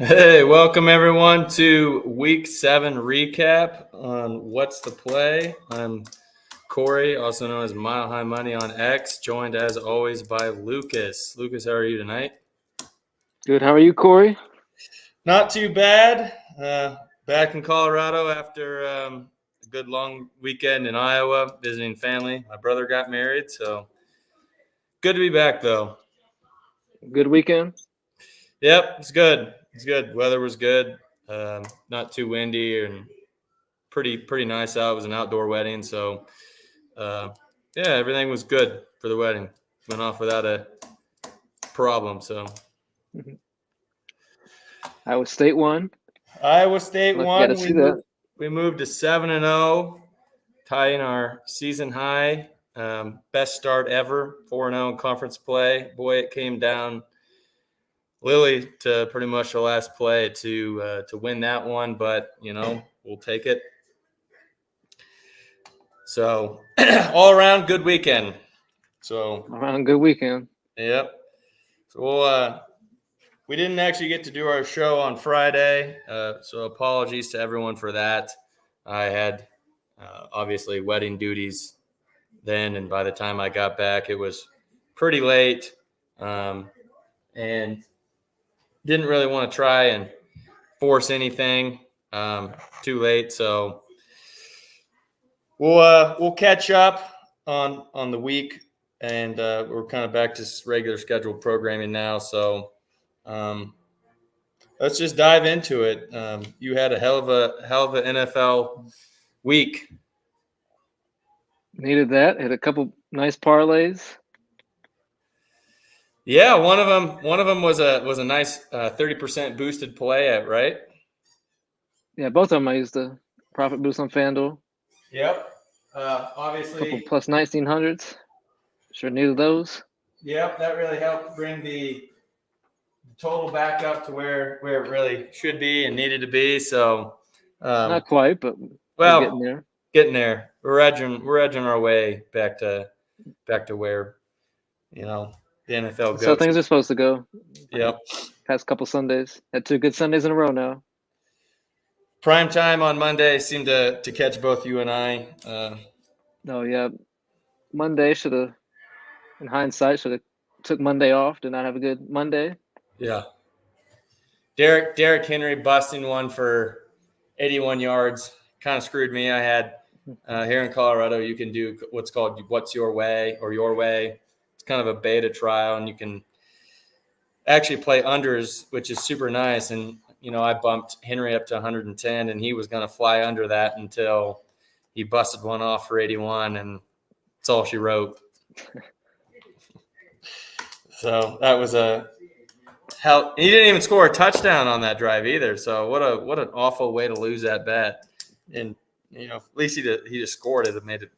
Hey, welcome everyone to Week 7 recap on What's the Play. I'm Corey, also known as Mile High Money on X, joined as always by Lucas. Lucas, how are you tonight? Good. How are you, Corey? Not too bad. Back in Colorado after a good long weekend in Iowa, visiting family. My brother got married, so good to be back though. Good weekend. Yep, it's good. It's good. Weather was good. Not too windy and pretty nice out. It was an outdoor wedding, so yeah, everything was good for the wedding. Went off without a problem. So Iowa State won. Iowa State Look, got to won. see that. We moved to 7-0, tying our season high. Best start ever, 4-0 in conference play. Boy, it came down Lily to pretty much the last play to win that one, but we'll take it. So all around good weekend. So Around good weekend. yep. So we didn't actually get to do our show on Friday, so apologies to everyone for that. I had obviously wedding duties then, and by the time I got back, it was pretty late, and didn't really want to try and force anything too late. So we'll catch up on the week, and we're kind of back to regular scheduled programming now. So let's just dive into it. You had a hell of an NFL week. Needed that. Hit a couple nice parlays. Yeah, one of them was a nice 30% boosted play at right. Yeah, both of them I used the profit boost on FanDuel. Yep. A couple Obviously. plus 1900s. Sure needed those. Yep, that really helped bring the total back up to where it really should be and needed to be. So, Not quite, but we're well, getting there. getting there. We're edging our way back to where the NFL So goes. things are supposed to go. Yep. Past couple Sundays. Had 2 good Sundays in a row now. Prime time on Monday seemed to catch both you and I. Oh yeah. Monday should have, in hindsight, should have took Monday off. Did not have a good Monday. Yeah. Derrick Henry busting one for 81 yards kind of screwed me. I had here in Colorado, you can do what's called What's Your Way or Your Way. It's kind of a beta trial, and you can actually play unders, which is super nice. And, I bumped Henry up to 110, and he was going to fly under that until he busted one off for 81, and that's all she wrote. So that was hell. He didn't even score a touchdown on that drive either. So what an awful way to lose that bet. And at least he just scored it. It made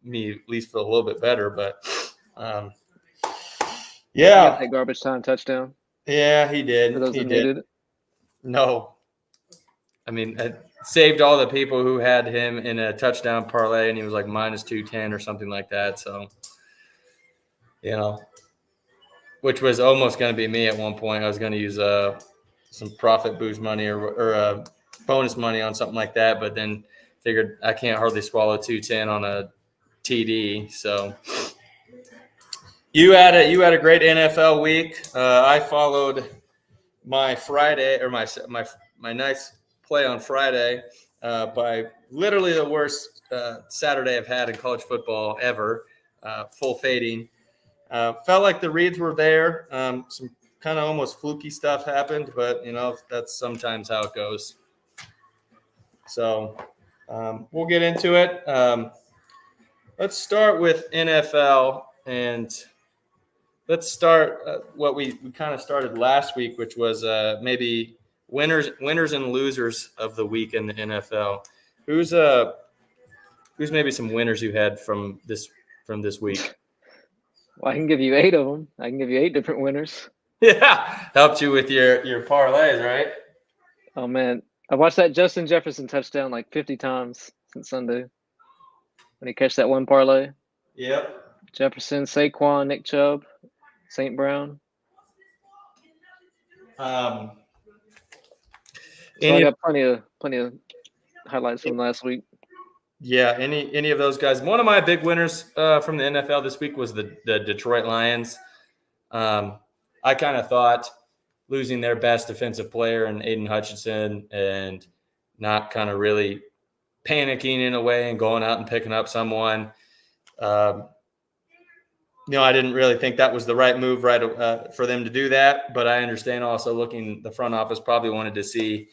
me at least feel a little bit better. But yeah, Got that garbage time touchdown. Yeah, he did. For those He that did. needed it. No, I mean, it saved all the people who had him in a touchdown parlay, and he was like minus 210 or something like that. So, which was almost going to be me at one point. I was going to use some profit boost money or bonus money on something like that, but then figured I can't hardly swallow 210 on a TD. So you had a great NFL week. I followed my Friday or my nice play on Friday by literally the worst Saturday I've had in college football ever. Full fading. Felt like the reads were there. Some kind of almost fluky stuff happened, but that's sometimes how it goes. So we'll get into it. Let's start with NFL, and let's start what we kind of started last week, which was maybe winners and losers of the week in the NFL. Who's maybe some winners you had from this week? Well, I can give you 8 of them. I can give you 8 different winners. Yeah, helped you with your parlays, right? Oh man, I watched that Justin Jefferson touchdown like 50 times since Sunday when he catch that one parlay. Yep. Jefferson, Saquon, Nick Chubb, St. Brown. So I got plenty of highlights from last week. Yeah, any of those guys. One of my big winners from the NFL this week was the Detroit Lions. I kind of thought losing their best defensive player in Aiden Hutchinson and not kind of really panicking in a way and going out and picking up someone. I didn't really think that was the right move for them to do that. But I understand also the front office probably wanted to see,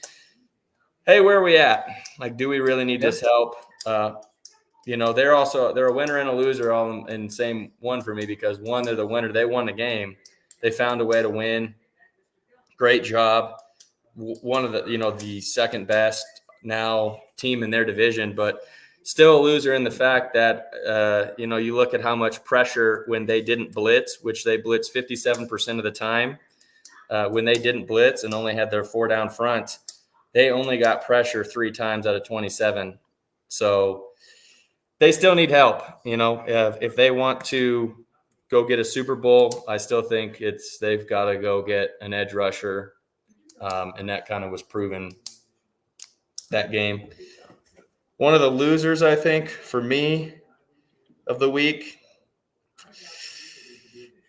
hey, where are we at? Like, do we really need this help? They're a winner and a loser all in the same one for me because one, they're the winner. They won the game. They found a way to win. Great job. One of the second best now team in their division, but still a loser in the fact that, you look at how much pressure when they didn't blitz, which they blitzed 57% of the time. When they didn't blitz and only had their 4 down front, they only got pressure 3 times out of 27. So they still need help. If they want to go get a Super Bowl, I still think they've got to go get an edge rusher. And that kind of was proven that game. One of the losers, I think, for me of the week,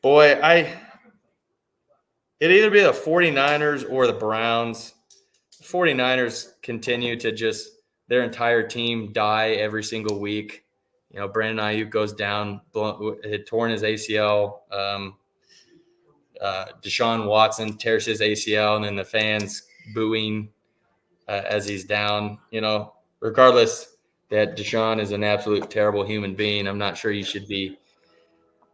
it'd either be the 49ers or the Browns. The 49ers continue to just their entire team die every single week. Brandon Ayuk goes down, had torn his ACL. Deshaun Watson tears his ACL, and then the fans booing as he's down. Regardless that Deshaun is an absolute terrible human being, I'm not sure you should be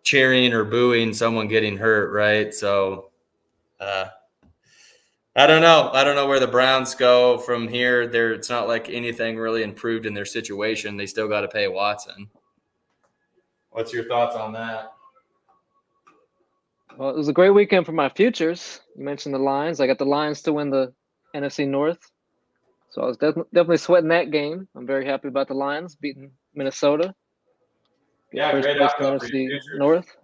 cheering or booing someone getting hurt, right? So I don't know. I don't know where the Browns go from here. It's not like anything really improved in their situation. They still got to pay Watson. What's your thoughts on that? Well, it was a great weekend for my futures. You mentioned the Lions. I got the Lions to win the NFC North. So I was definitely sweating that game. I'm very happy about the Lions beating Minnesota. Yeah, great outcome for NFC your futures. North.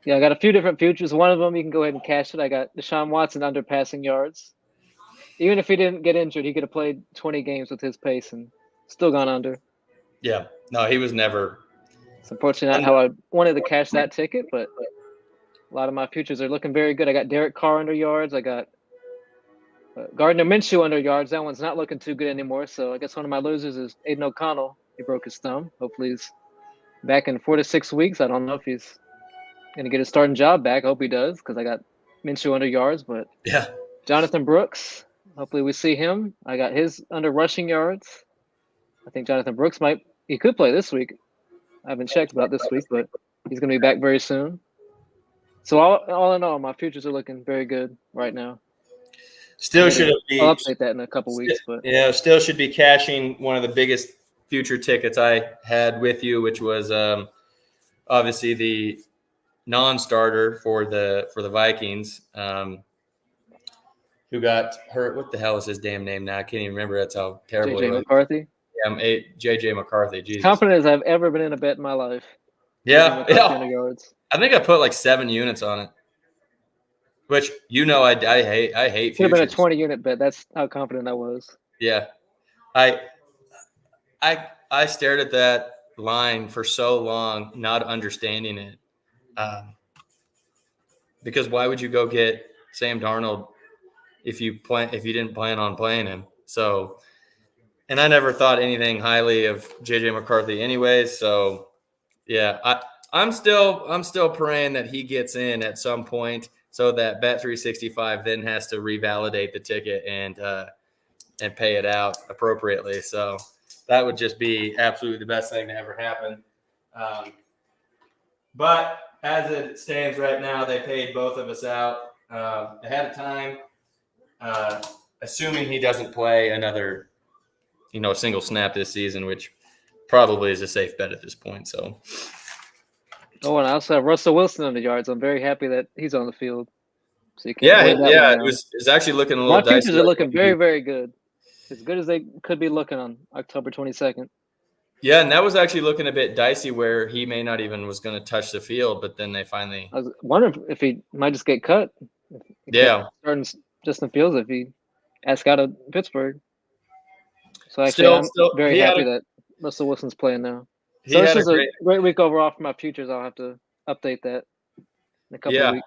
Yeah, I got a few different futures. One of them, you can go ahead and cash it. I got Deshaun Watson under passing yards. Even if he didn't get injured, he could have played 20 games with his pace and still gone under. Yeah. No, he was never. It's unfortunately not how I wanted to cash that ticket, but a lot of my futures are looking very good. I got Derek Carr under yards. I got Gardner Minshew under yards. That one's not looking too good anymore. So I guess one of my losers is Aiden O'Connell. He broke his thumb. Hopefully he's back in 4 to 6 weeks. I don't know if he's going to get his starting job back. I hope he does because I got Minshew under yards. But yeah, Jonathan Brooks, hopefully we see him. I got his under rushing yards. I think Jonathan Brooks he could play this week. I haven't checked about this week, but he's going to be back very soon. So all in all, my futures are looking very good right now. Still should be. I'll update that in a couple weeks, but still should be cashing one of the biggest future tickets I had with you, which was obviously the non-starter for the Vikings, who got hurt. What the hell is his damn name now? I can't even remember. That's how terrible JJ McCarthy. Yeah, JJ McCarthy. Jesus. Confident as I've ever been in a bet in my life. Yeah. Yards. I think I put like 7 units on it. Which I hate. Should have been a 20-unit bet. That's how confident I was. Yeah, I stared at that line for so long, not understanding it. Because why would you go get Sam Darnold if you didn't plan on playing him? So, and I never thought anything highly of JJ McCarthy, anyways. So, yeah, I'm still praying that he gets in at some point, so that Bet365 then has to revalidate the ticket and pay it out appropriately. So that would just be absolutely the best thing to ever happen. But as it stands right now, they paid both of us out ahead of time, assuming he doesn't play another, single snap this season, which probably is a safe bet at this point. So. Oh, and I also have Russell Wilson on the yards. I'm very happy that he's on the field. So you it's actually looking a little dicey. My futures are looking very, very good. As good as they could be looking on October 22nd. Yeah, and that was actually looking a bit dicey where he may not even was going to touch the field, but then they finally. I was wondering if he might just get cut. Yeah. Starting Justin Fields if he ask out of Pittsburgh. So actually, Still, I'm still, very happy that Russell Wilson's playing now. he So this had a is a great, great week overall for my futures. I'll have to update that in a couple of yeah, weeks.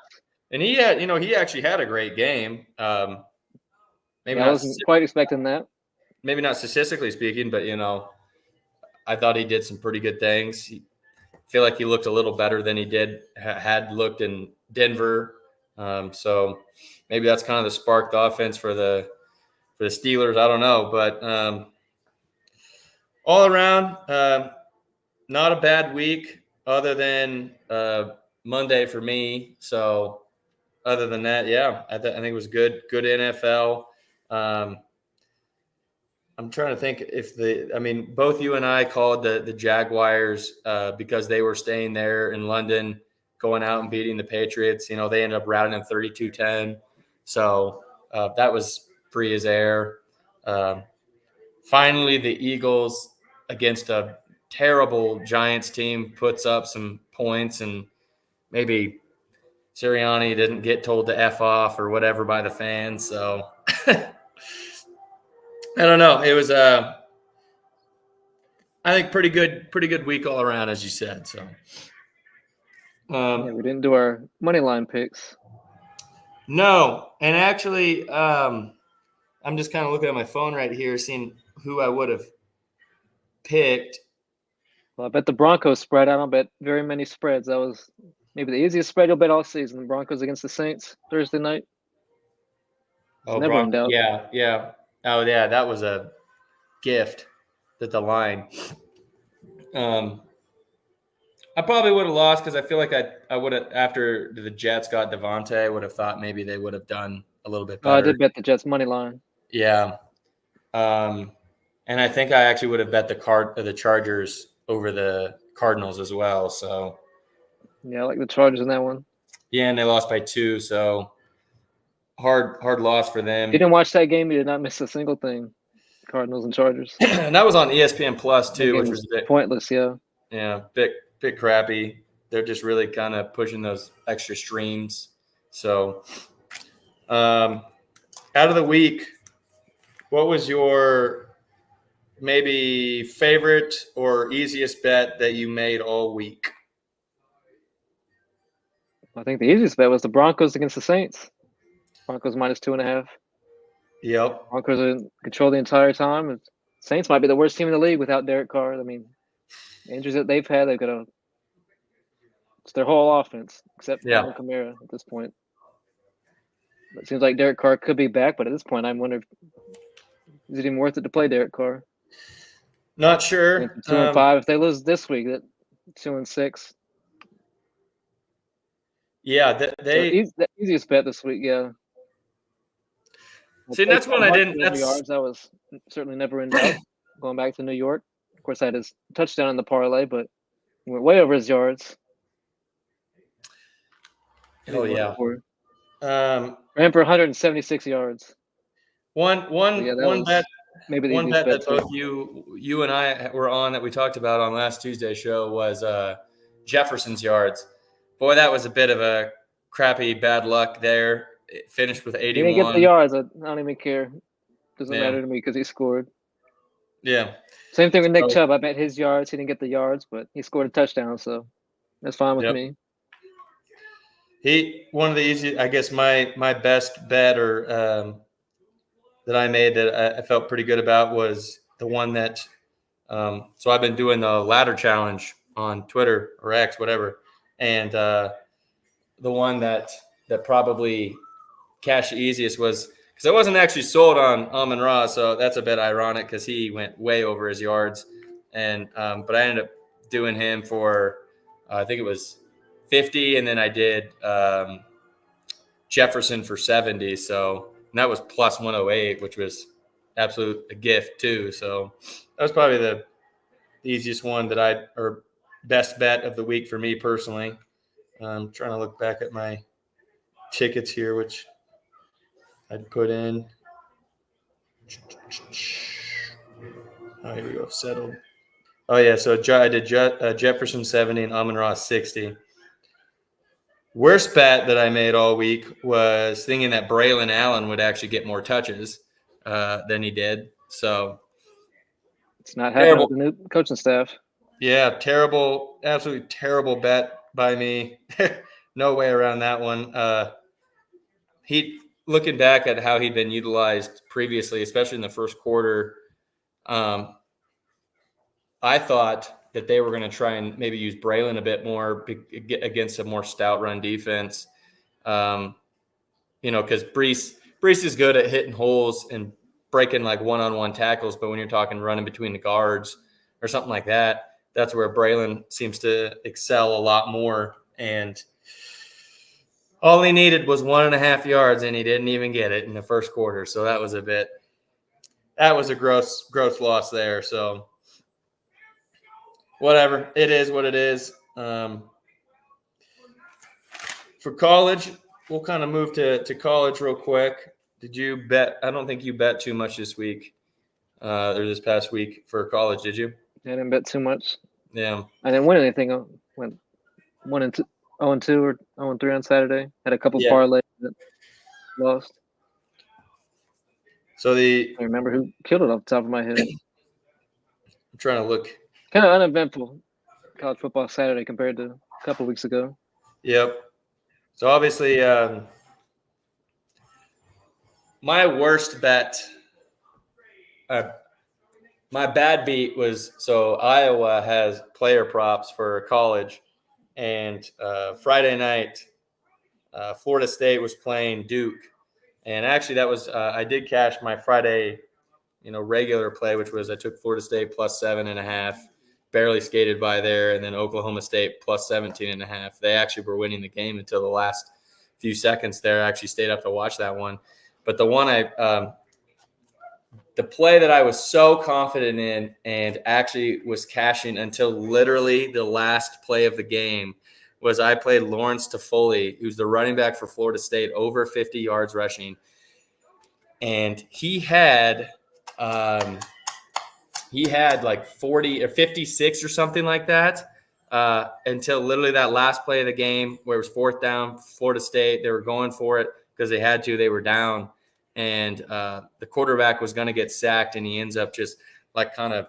and he actually had a great game. Maybe Yeah, I not, wasn't quite expecting that. maybe not statistically speaking, but I thought he did some pretty good things. I feel like he looked a little better than he had looked in Denver. So maybe that's kind of the spark the offense for the Steelers. I don't know, but all around, not a bad week other than Monday for me. So other than that, yeah, I think it was good NFL. I'm trying to think both you and I called the Jaguars because they were staying there in London, going out and beating the Patriots. They ended up routing them 32-10. So that was free as air. Finally, the Eagles against a terrible Giants team puts up some points, and maybe Sirianni didn't get told to F off or whatever by the fans. So I don't know. It was I think pretty good week all around, as you said. So Yeah, we didn't do our money line picks. no, and actually, I'm just kind of looking at my phone right here, seeing who I would have picked. Well, I bet the Broncos spread. I don't bet very many spreads. That was maybe the easiest spread you'll bet all season. The Broncos against the Saints Thursday night. Oh, Never in doubt. yeah. Oh, yeah, that was a gift that the line. I probably would have lost because I feel like I would have, after the Jets got Devontae, I would have thought maybe they would have done a little bit better. I did bet the Jets money line. Yeah. And I think I actually would have bet the Chargers over the Cardinals as well. So yeah, I like the Chargers in that one. Yeah, and they lost by 2, so hard loss for them. You didn't watch that game, you did not miss a single thing. Cardinals and Chargers. And that was on ESPN Plus too, which was pointless, yeah. Yeah, bit crappy. They're just really kind of pushing those extra streams. So out of the week, what was your maybe favorite or easiest bet that you made all week? I think the easiest bet was the Broncos against the Saints. Broncos minus 2.5. Yep. Broncos are in control the entire time. Saints might be the worst team in the league without Derek Carr. I mean, the injuries that they've had, it's their whole offense, except for Kamara at this point. It seems like Derek Carr could be back, but at this point, I'm wondering, is it even worth it to play Derek Carr? Not sure. 2-5. If they lose this week, that 2-6. Yeah, the easiest bet this week. Yeah. See, that's one I didn't. Yards. That was certainly never in doubt. Going back to New York, of course, I had his touchdown in the parlay, but he went way over his yards. Oh yeah. Ran for 176 yards. One bet that both you and I were on that we talked about on last Tuesday's show was Jefferson's yards. Boy, that was a bit of a crappy bad luck there. It finished with 81. He didn't get the yards. I don't even care. Doesn't matter to me because he scored. Yeah. Same thing with Nick Chubb. I bet his yards. He didn't get the yards, but he scored a touchdown, so that's fine with me. One of the easy, I guess, my best bet or that I made that I felt pretty good about was the one that. So I've been doing the ladder challenge on Twitter or X, whatever, and the one that probably cashed the easiest was because I wasn't actually sold on Amon-Ra, so that's a bit ironic because he went way over his yards, and but I ended up doing him for I think it was 50, and then I did Jefferson for 70. So that was plus 108, which was absolute a gift too. So that was probably the easiest one or best bet of the week for me personally. I'm trying to look back at my tickets here, which I'd put in. Oh, here we go. Settled. Oh yeah, so I did Jefferson 70 and Amon-Ra 60. Worst bet that I made all week was thinking that Braylon Allen would actually get more touches. than he did. So It's not happening with the new coaching staff. Yeah, terrible, absolutely terrible bet by me. No way around that one. Looking back at how he'd been utilized previously, especially in the first quarter, I thought that they were going to try and maybe use Braylon a bit more against a more stout run defense. Because Brees is good at hitting holes and breaking like one-on-one tackles, but when you're talking running between the guards or something like that, that's where Braylon seems to excel a lot more. And all he needed was 1.5 yards, and he didn't even get it in the first quarter. So that was a gross loss there. So whatever, it is what it is. For college, we'll kind of move to college real quick. Did you bet? I don't think you bet too much this week or this past week for college, did you? I didn't bet too much. Yeah. I didn't win anything. I went 1-2, 0-2 or 0-3 on Saturday. Had a couple parlays that lost. So I remember who killed it off the top of my head. I'm trying to look. Kind of uneventful college football Saturday compared to a couple weeks ago. Yep. So obviously, my worst bet, my bad beat was, so Iowa has player props for college, and Friday night, Florida State was playing Duke, and actually that was I did cash my Friday, regular play, which was I took Florida State plus 7.5, barely skated by there, and then Oklahoma State plus 17.5. They actually were winning the game until the last few seconds there. I actually stayed up to watch that one, but the one the play that I was so confident in and actually was cashing until literally the last play of the game was I played Lawrence Toffoli, who's the running back for Florida State, over 50 yards rushing. And he had like 40 or 56 or something like that until literally that last play of the game where it was fourth down, Florida State. They were going for it because they had to. They were down. And the quarterback was going to get sacked, and he ends up just like kind of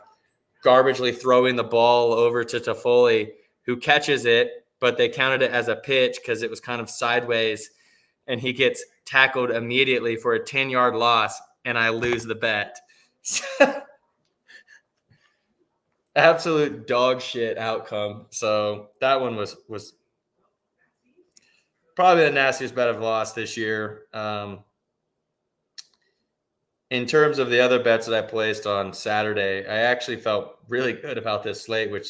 garbagely throwing the ball over to Toffoli, who catches it, but they counted it as a pitch because it was kind of sideways, and he gets tackled immediately for a 10-yard loss, and I lose the bet. Absolute dog shit outcome. So that one was probably the nastiest bet I've lost this year. In terms of the other bets that I placed on Saturday, I actually felt really good about this slate, which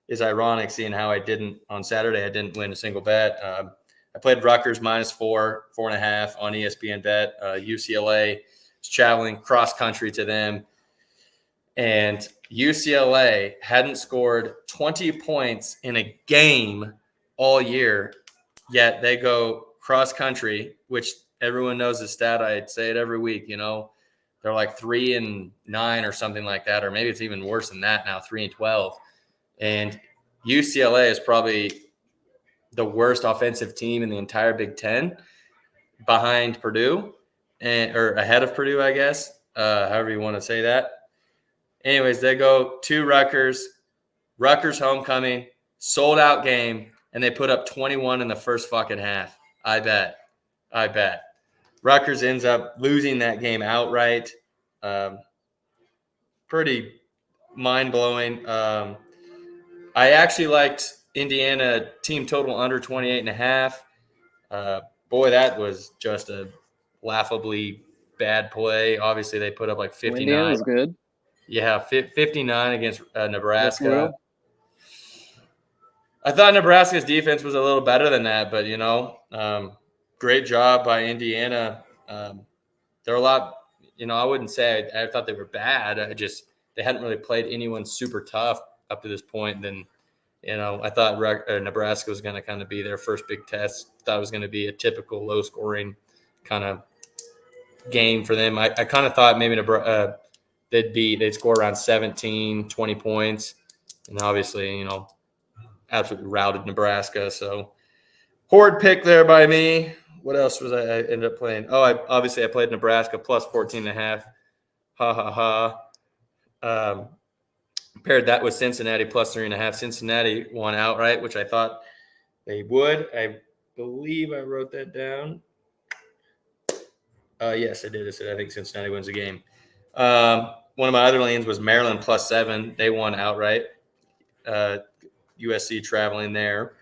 is ironic seeing how I didn't on Saturday. I didn't win a single bet. I played Rutgers minus 4.5 on ESPN bet. UCLA is traveling cross country to them. And UCLA hadn't scored 20 points in a game all year, yet they go cross country, which everyone knows the stat. I say it every week, They're like 3-9 or something like that, or maybe it's even worse than that now, 3-12. And UCLA is probably the worst offensive team in the entire Big Ten, behind Purdue or ahead of Purdue, I guess, however you want to say that. Anyways, they go to Rutgers homecoming, sold out game, and they put up 21 in the first fucking half. I bet. Rutgers ends up losing that game outright. Pretty mind-blowing. I actually liked Indiana team total under 28.5. Boy, that was just a laughably bad play. Obviously, they put up like 59. Indiana's good. Yeah, 59 against Nebraska. I thought Nebraska's defense was a little better than that, but, great job by Indiana. They're a lot, I wouldn't say I thought they were bad. They hadn't really played anyone super tough up to this point. Then, I thought Nebraska was going to kind of be their first big test. Thought it was going to be a typical low scoring kind of game for them. I kind of thought maybe they'd score around 17, 20 points. And obviously, absolutely routed Nebraska. So horrid pick there by me. What else was I ended up playing? Oh, I played Nebraska plus 14.5. Ha ha ha. Paired that with Cincinnati plus 3.5. Cincinnati won outright, which I thought they would. I believe I wrote that down. Yes, I did. I said I think Cincinnati wins the game. One of my other lanes was Maryland plus 7. They won outright. USC traveling there.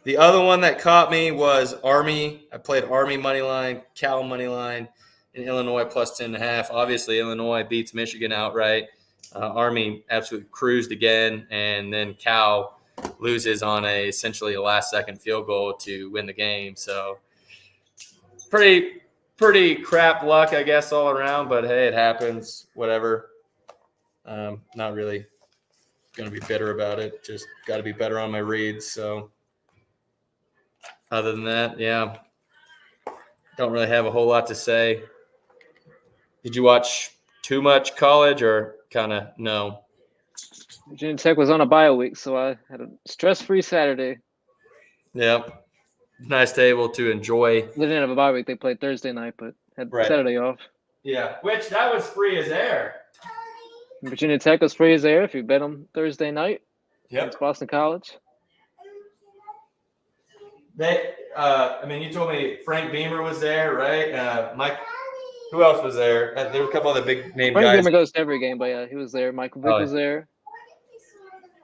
The other one that caught me was Army. I played Army money line, Cal money line, and Illinois plus 10.5. Obviously, Illinois beats Michigan outright. Army absolutely cruised again, and then Cal loses on essentially a last-second field goal to win the game. So pretty crap luck, I guess, all around. But hey, it happens. Whatever. Not really going to be bitter about it. Just got to be better on my reads. So other than that, yeah, don't really have a whole lot to say. Did you watch too much college or kind of no? Virginia Tech was on a bye week, so I had a stress-free Saturday. Yeah. Nice to be able to enjoy. They didn't have a bye week. They played Thursday night, but had Saturday off. Yeah, which that was free as air. Virginia Tech was free as air if you bet them Thursday night. Yep. Against Boston College. You told me Frank Beamer was there, right? Mike, who else was there? There were a couple other big name guys. Frank Beamer goes to every game, but yeah, he was there. Michael Vick was there.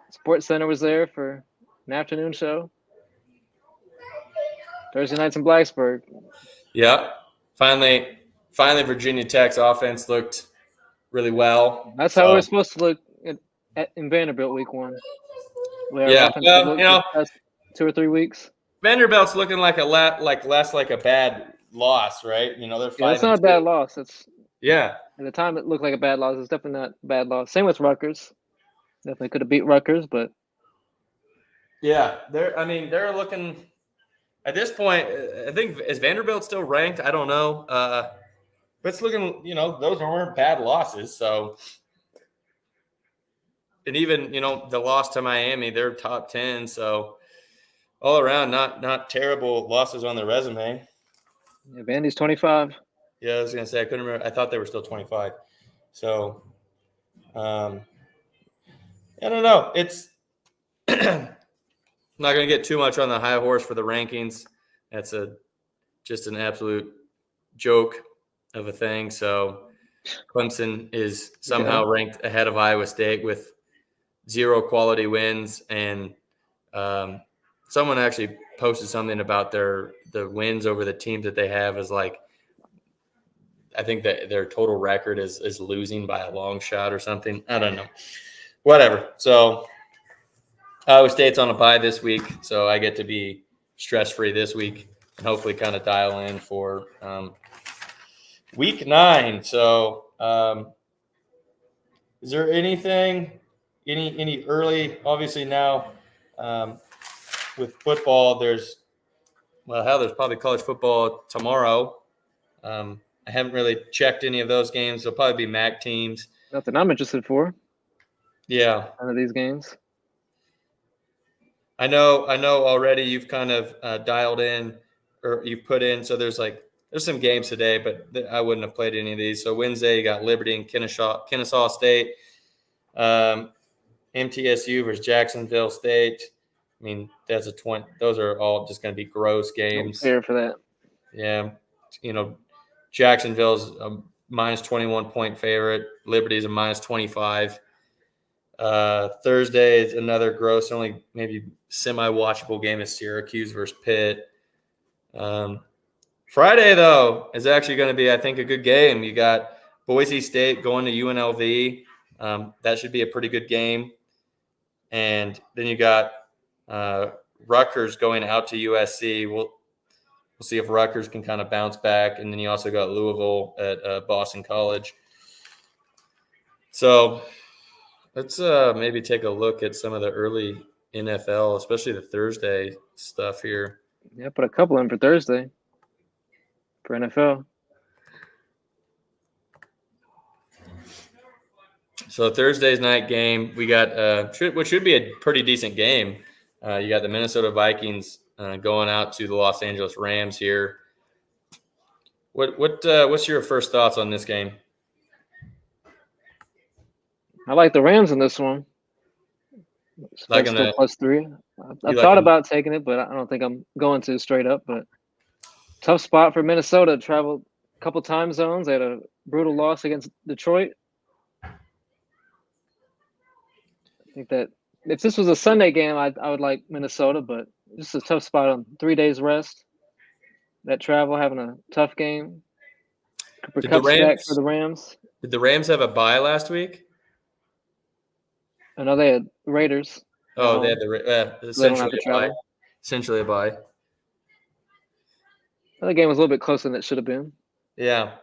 Sports Center was there for an afternoon show. Thursday nights in Blacksburg. Yeah. Finally, Virginia Tech's offense looked really well. That's how we're supposed to look in Vanderbilt week 1. Yeah, well, 2 or 3 weeks. Vanderbilt's looking like less like a bad loss, right? They're fighting. It's not a bad loss. At the time it looked like a bad loss. It's definitely not a bad loss. Same with Rutgers. Definitely could have beat Rutgers, but yeah, they're looking at this point. I think is Vanderbilt still ranked? I don't know. But it's looking, those weren't bad losses. So, and even the loss to Miami, they're top 10. So, all around, not terrible losses on their resume. Yeah, Vandy's 25. Yeah, I was gonna say I couldn't remember. I thought they were still 25. So, I don't know. It's not gonna get too much on the high horse for the rankings. That's just an absolute joke of a thing. So, Clemson is somehow ranked ahead of Iowa State with 0 quality wins, and someone actually posted something about the wins over the teams that they have is like, I think that their total record is losing by a long shot or something. I don't know. Whatever. So Iowa State's on a bye this week, so I get to be stress-free this week and hopefully kind of dial in for week 9. So is there anything, any early, obviously now with football, there's probably college football tomorrow. I haven't really checked any of those games. There'll probably be MAC teams. Nothing I'm interested for. Yeah. None of these games. I know already you've kind of dialed in or you've put in. So there's some games today, but I wouldn't have played any of these. So Wednesday, you got Liberty and Kennesaw State. MTSU versus Jacksonville State. I mean, that's those are all just going to be gross games. I'm fair for that. Yeah. Jacksonville's a minus 21 point favorite. Liberty's a minus 25. Thursday is another gross, only maybe semi-watchable game is Syracuse versus Pitt. Friday, though, is actually going to be, I think, a good game. You got Boise State going to UNLV. That should be a pretty good game. And then you got Rutgers going out to USC. We'll see if Rutgers can kind of bounce back. And then you also got Louisville at Boston College. So let's maybe take a look at some of the early NFL, especially the Thursday stuff here. Yeah, put a couple in for Thursday for NFL. So Thursday's night game, we got which should be a pretty decent game. You got the Minnesota Vikings going out to the Los Angeles Rams here. What's your first thoughts on this game? I like the Rams in this one. Like Spread's still +3. I you like thought them? about taking it, but I don't think I'm going to straight up. But tough spot for Minnesota. Traveled a couple time zones. They had a brutal loss against Detroit. I think that if this was a Sunday game, I would like Minnesota, but just a tough spot on 3 days rest. That travel, having a tough game. Cooper Did the Kupp stack for Rams the Rams. did the Rams have a bye last week? I know they had Raiders. Oh, they home, had so they don't have to travel. Essentially a bye. The game was a little bit closer than it should have been. Yeah.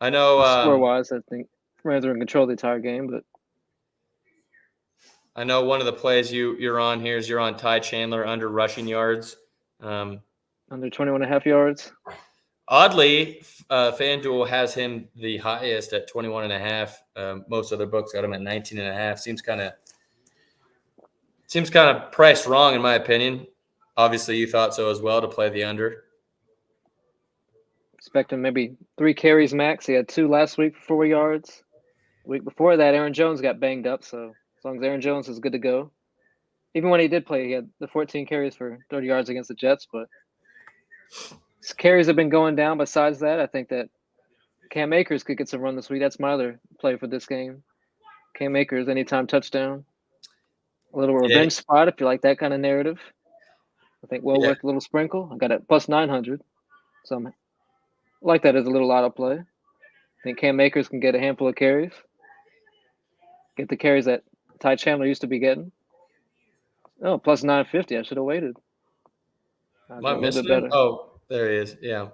I know. Score-wise, I think Rams were in control the entire game, but I know one of the plays you're on here is you're on Ty Chandler under rushing yards. under 21.5 yards. Oddly, FanDuel has him the highest at 21.5. Most other books got him at 19.5. Seems kind of priced wrong in my opinion. Obviously, you thought so as well to play the under. Expecting maybe 3 carries max. He had 2 last week for 4 yards. The week before that, Aaron Jones got banged up, so as long as Aaron Jones is good to go. Even when he did play, he had the 14 carries for 30 yards against the Jets, but his carries have been going down. Besides that, I think that Cam Akers could get some run this week. That's my other play for this game. Cam Akers, anytime touchdown. A little revenge spot if you like that kind of narrative. I think well worth a little sprinkle. I got it +900. So I like that as a little auto play. I think Cam Akers can get a handful of carries. Get the carries that Ty Chandler used to be getting. Oh, +950. I should have waited. Am I missing him? Oh, there he is. Yeah.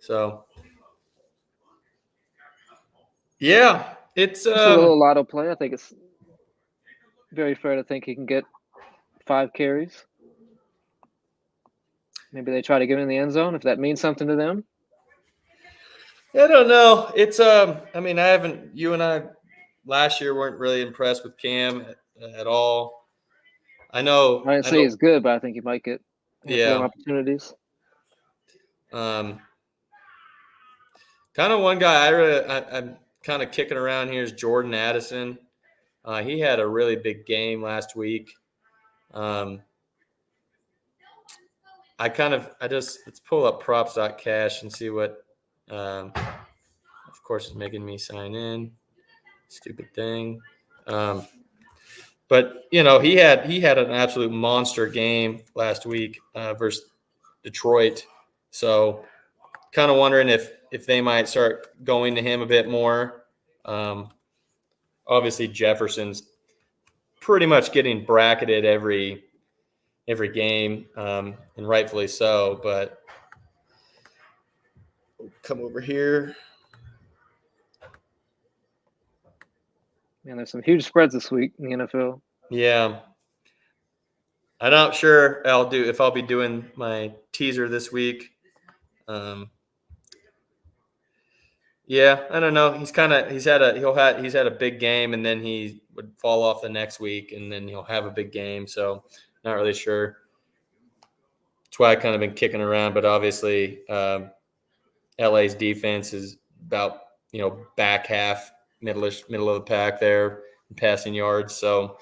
So, yeah, it's a little lotto play. I think it's very fair to think he can get 5 carries. Maybe they try to get him in the end zone if that means something to them. I don't know. It's I mean, you and I last year weren't really impressed with Cam at all. I know. I didn't say he's good, but I think he might get more opportunities. Kind of one guy I'm kind of kicking around here is Jordan Addison. He had a really big game last week. Let's pull up props.cash and see what, of course, is making me sign in. Stupid thing. But he had an absolute monster game last week versus Detroit. So kind of wondering if they might start going to him a bit more. Obviously Jefferson's pretty much getting bracketed every game, and rightfully so, but come over here. Man, there's some huge spreads this week in the NFL. Yeah. I'm not sure if I'll be doing my teaser this week. Yeah, I don't know. He's had a big game, and then he would fall off the next week, and then he'll have a big game. So not really sure. That's why I kind of been kicking around, but obviously LA's defense is about back half, middle of the pack there in passing yards. So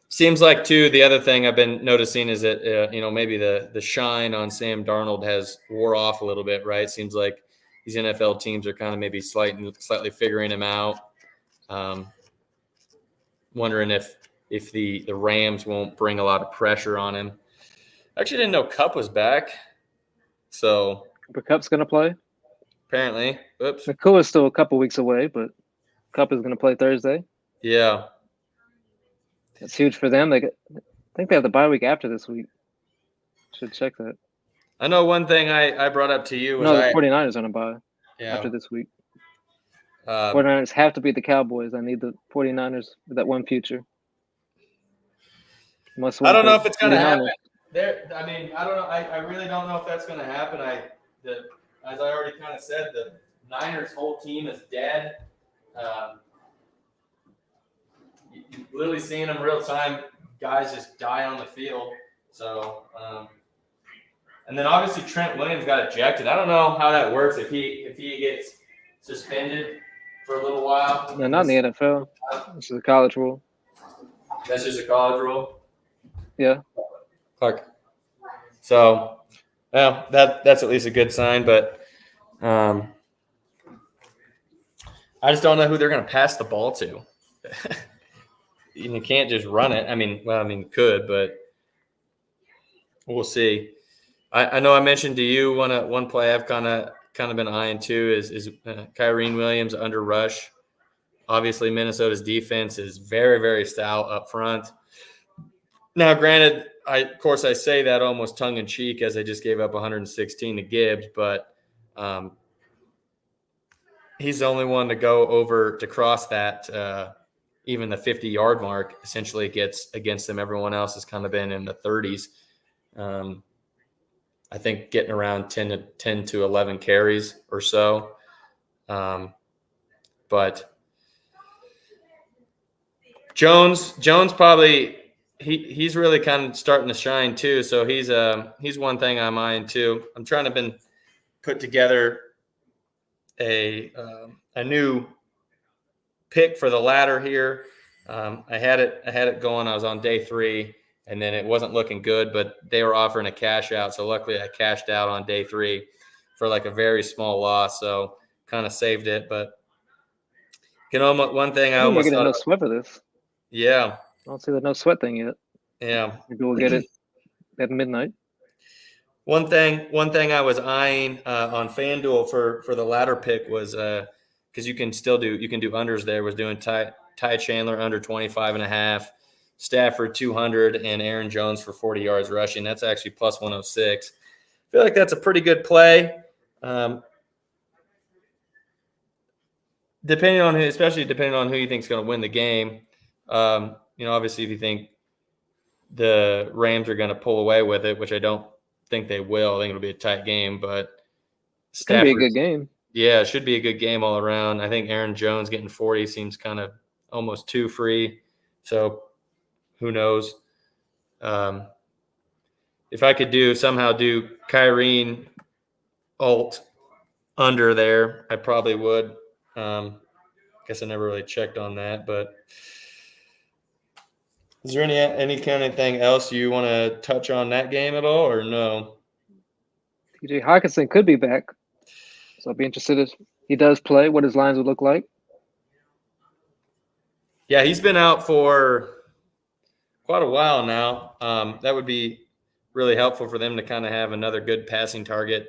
seems like too. The other thing I've been noticing is that maybe the shine on Sam Darnold has wore off a little bit. Right? Seems like these NFL teams are kind of maybe slightly figuring him out. Wondering if the Rams won't bring a lot of pressure on him. I actually didn't know Kupp was back. So Cooper Kupp's going to play? Apparently. Oops. McCool is still a couple weeks away, but Kupp is going to play Thursday. Yeah. That's huge for them. I think they have the bye week after this week. Should check that. I know one thing I brought up to you was the 49ers on a bye after this week. 49ers have to beat the Cowboys. I need the 49ers with that one future. I don't know if it's going to happen. I don't know. I really don't know if that's going to happen. As I already kind of said, the Niners' whole team is dead. You've literally seen them real time guys just die on the field. So, and then obviously Trent Williams got ejected. I don't know how that works if he gets suspended for a little while. No, not in the NFL. This is a college rule. That's just a college rule. Yeah. Clark. So, well, that's at least a good sign, but I just don't know who they're going to pass the ball to. You can't just run it. I mean, you could, but we'll see. I know I mentioned to you one play I've kind of been eyeing too is Kyrene Williams under rush. Obviously, Minnesota's defense is very, very stout up front. Now, granted, I say that almost tongue in cheek as I just gave up 116 to Gibbs, but he's the only one to go over to cross that even the 50-yard mark. Essentially, gets against them. Everyone else has kind of been in the 30s. I think getting around 10 to 11 carries or so. But Jones probably he's really kind of starting to shine too. So he's one thing I'm eyeing too. I'm trying to put together a new pick for the ladder here. I had it going. I was on day 3. And then it wasn't looking good, but they were offering a cash out. So luckily I cashed out on day 3 for like a very small loss. So kind of saved it. But one thing I almost get thought no sweat for this. Yeah. I don't see the no sweat thing yet. Yeah. Maybe we'll get it at midnight. One thing I was eyeing on FanDuel for the ladder pick was because you can do unders there, was doing Ty Chandler under 25.5. Stafford 200 and Aaron Jones for 40 yards rushing. That's actually plus 106. I feel like that's a pretty good play. Especially depending on who you think is going to win the game. Obviously if you think the Rams are going to pull away with it, which I don't think they will. I think it'll be a tight game, but it's going to be a good game. Yeah, it should be a good game all around. I think Aaron Jones getting 40 seems kind of almost too free. So who knows? If I could somehow do Kyrene alt under there, I probably would. Guess I never really checked on that, but is there any kind of thing else you want to touch on that game at all, or no? TJ Hawkinson could be back, so I'll be interested if he does play, what his lines would look like. Yeah, he's been out for quite a while now. That would be really helpful for them to kind of have another good passing target.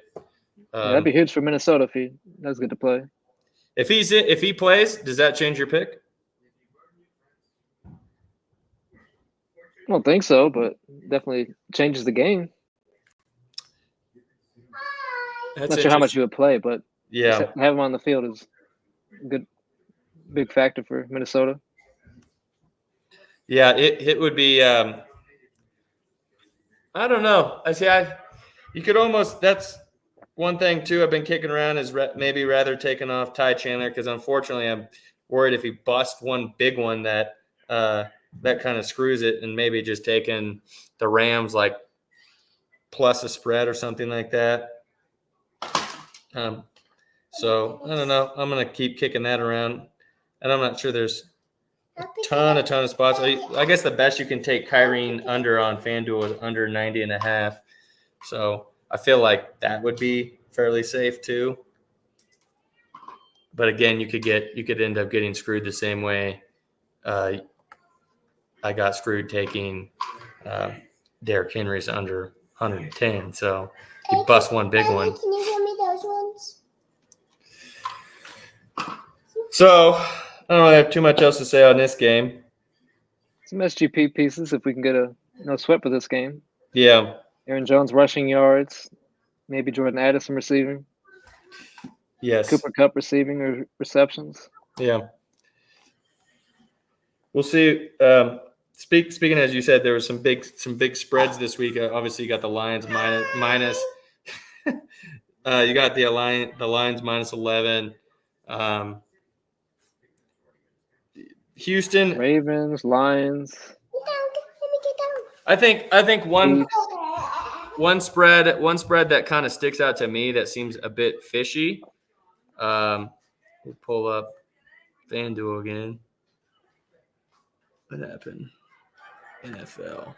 That'd be huge for Minnesota if he does get to play. If he plays, does that change your pick? I don't think so, but definitely changes the game. Not sure how much he would play, but yeah, have him on the field is a good big factor for Minnesota. Yeah, it would be. I don't know. You could almost. That's one thing too. I've been kicking around is maybe rather taking off Ty Chandler because unfortunately I'm worried if he busts one big one that kind of screws it, and maybe just taking the Rams like plus a spread or something like that. So I don't know. I'm gonna keep kicking that around, and I'm not sure there's a ton of spots. I guess the best you can take Kyrene under on FanDuel is under 90.5. So I feel like that would be fairly safe too. But again, you could end up getting screwed the same way I got screwed taking Derrick Henry's under 110. So you bust one big one. Can you give me those ones? So I don't really have too much else to say on this game. Some SGP pieces if we can get a no sweat for this game. Yeah. Aaron Jones rushing yards, maybe Jordan Addison receiving. Yes. Cooper Kupp receiving or receptions. Yeah. We'll see. Speaking as you said, there were some big spreads this week. Obviously, you got the Lions minus. You got the Lions minus 11. Houston, Ravens, Lions. I think Chiefs. one spread that kind of sticks out to me that seems a bit fishy. We'll pull up FanDuel again. What happened? NFL.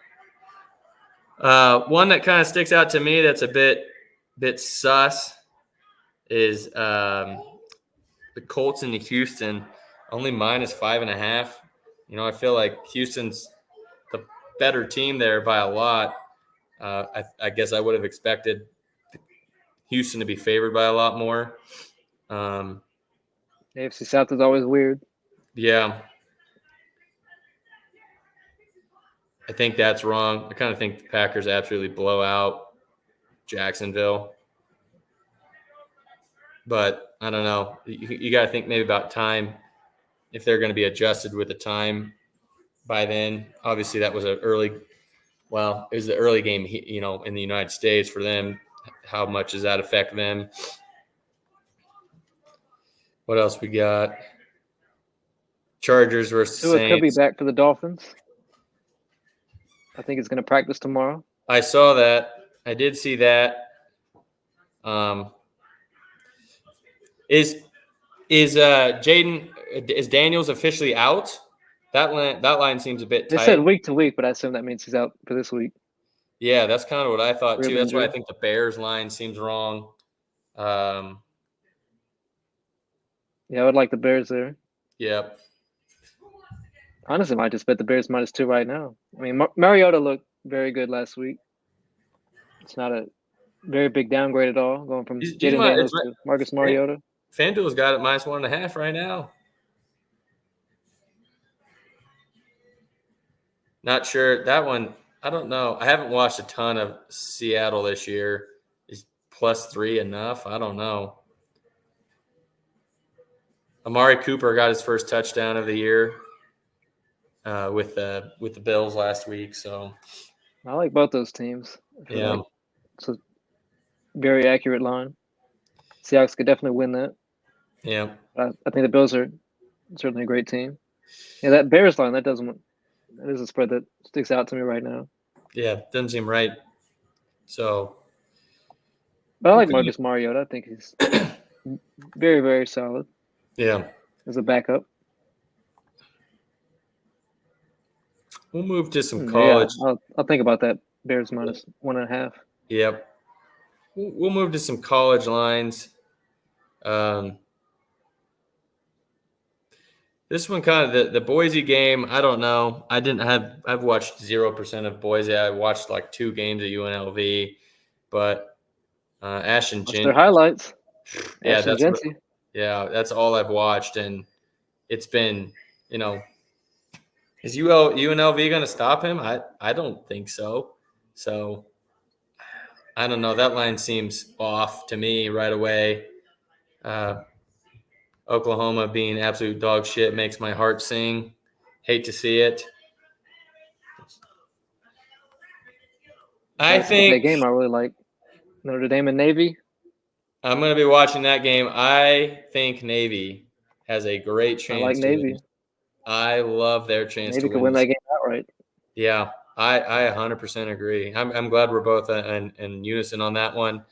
One that kind of sticks out to me that's a bit sus is the Colts into Houston, only -5.5. I feel like Houston's the better team there by a lot. I guess I would have expected Houston to be favored by a lot more. AFC South is always weird. Yeah. I think that's wrong. I kind of think the Packers absolutely blow out Jacksonville. But I don't know. You got to think maybe about time, if they're going to be adjusted with the time by then. Obviously, that was it was the early game, in the United States for them. How much does that affect them? What else we got? Chargers versus Tua Saints. could be back for the Dolphins. I think he's going to practice tomorrow. I saw that. I did see that. Is Daniels officially out? That line seems a bit They tight. said week to week, but I assume that means he's out for this week. Yeah, that's kind of what I thought too. Rib That's why I injury. think the Bears line seems wrong. Yeah, I would like the Bears there. Yep. Honestly, I might just bet the Bears -2 right now. I mean, Mariota looked very good last week. It's not a very big downgrade at all, going from He's Jaden my- Daniels it's to Marcus Mariota. FanDuel's got it -1.5 right now. Not sure that one. I don't know. I haven't watched a ton of Seattle this year. Is +3 enough? I don't know. Amari Cooper got his first touchdown of the year with the Bills last week. So I like both those teams. I feel yeah, like it's a very accurate line. Seahawks could definitely win that. yeah. I think the Bills are certainly a great team. Yeah, that Bears line, that is a spread that sticks out to me right now. Yeah, doesn't seem right. So, But I like Marcus Mariota. I think he's very, very solid yeah, as a backup. we'll move to some college. Yeah, I'll think about that. Bears -1.5. Yep. We'll move to some college lines. This one kind of the Boise game. I don't know. I've watched 0% of Boise. I watched like 2 games at UNLV, but Ashton Watch their Gin. highlights. Yeah, Ashton Genty. that's all I've watched, and it's been, is UNLV going to stop him? I don't think so. So I don't know. That line seems off to me right away. Oklahoma being absolute dog shit makes my heart sing. Hate to see it. I That think game I really like. Notre Dame and Navy. I'm going to be watching that game. I think Navy has a great chance. I like Navy. Win. I love their chance Navy to could win that game outright. Yeah, I 100% agree. I'm glad we're both in unison on that one.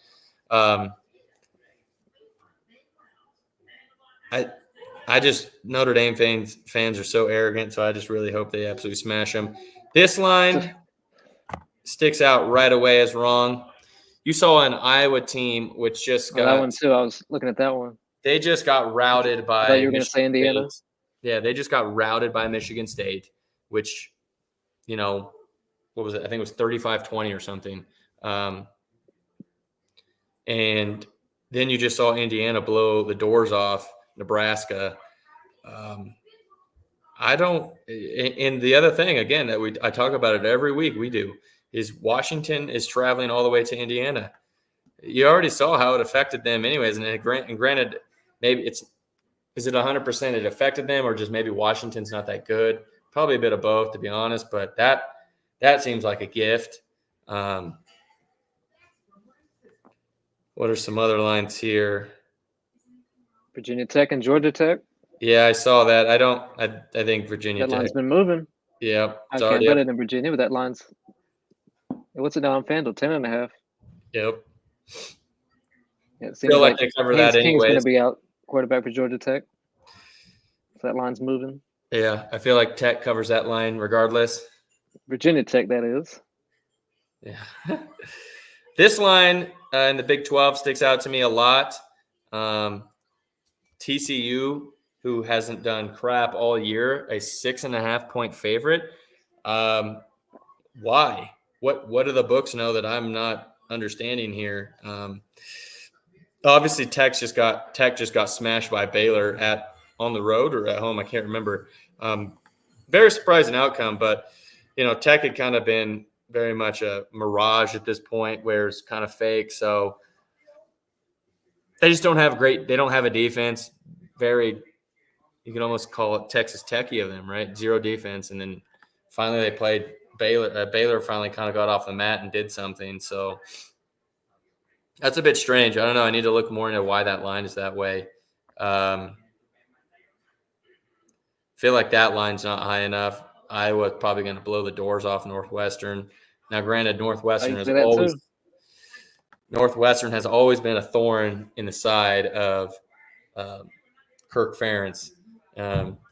I just Notre Dame fans are so arrogant, so I just really hope they absolutely smash them. This line sticks out right away as wrong. You saw an Iowa team which just got that one too. I was looking at that one. They just got routed by. I thought you were going to say Indiana. State. Yeah, they just got routed by Michigan State, which, what was it? I think it was 35-20 or something. And then you just saw Indiana blow the doors off Nebraska. And the other thing, again, that I talk about it every week, we do, is Washington is traveling all the way to Indiana. You already saw how it affected them anyways. And granted, maybe is it 100% it affected them, or just maybe Washington's not that good? Probably a bit of both, to be honest, but that seems like a gift. What are some other lines here? Virginia Tech and Georgia Tech. Yeah, I saw that. I think Virginia That Tech. line's been moving. Yeah, I can't bet it in Virginia, but that line's What's it now on FanDuel? 10.5. Yep. Yeah, it Feel seems like like they cover Haynes that King's going to anyways. be out, quarterback for Georgia Tech. So that line's moving. Yeah, I feel like Tech covers that line regardless. Virginia Tech, that is. Yeah. This line in the Big 12 sticks out to me a lot. TCU, who hasn't done crap all year, a 6.5-point favorite. Why? What do the books know that I'm not understanding here? Obviously, Tech just got smashed by Baylor on the road or at home. I can't remember. Very surprising outcome, but Tech had kind of been very much a mirage at this point, where it's kind of fake. So they just don't have they don't have a defense. You can almost call it Texas Techie of them, right? Zero defense, and then finally they played Baylor. Baylor finally kind of got off the mat and did something. So that's a bit strange. I don't know. I need to look more into why that line is that way. Feel like that line's not high enough. Iowa's probably going to blow the doors off Northwestern. Now, granted, Northwestern has always been a thorn in the side of Kirk Ferentz.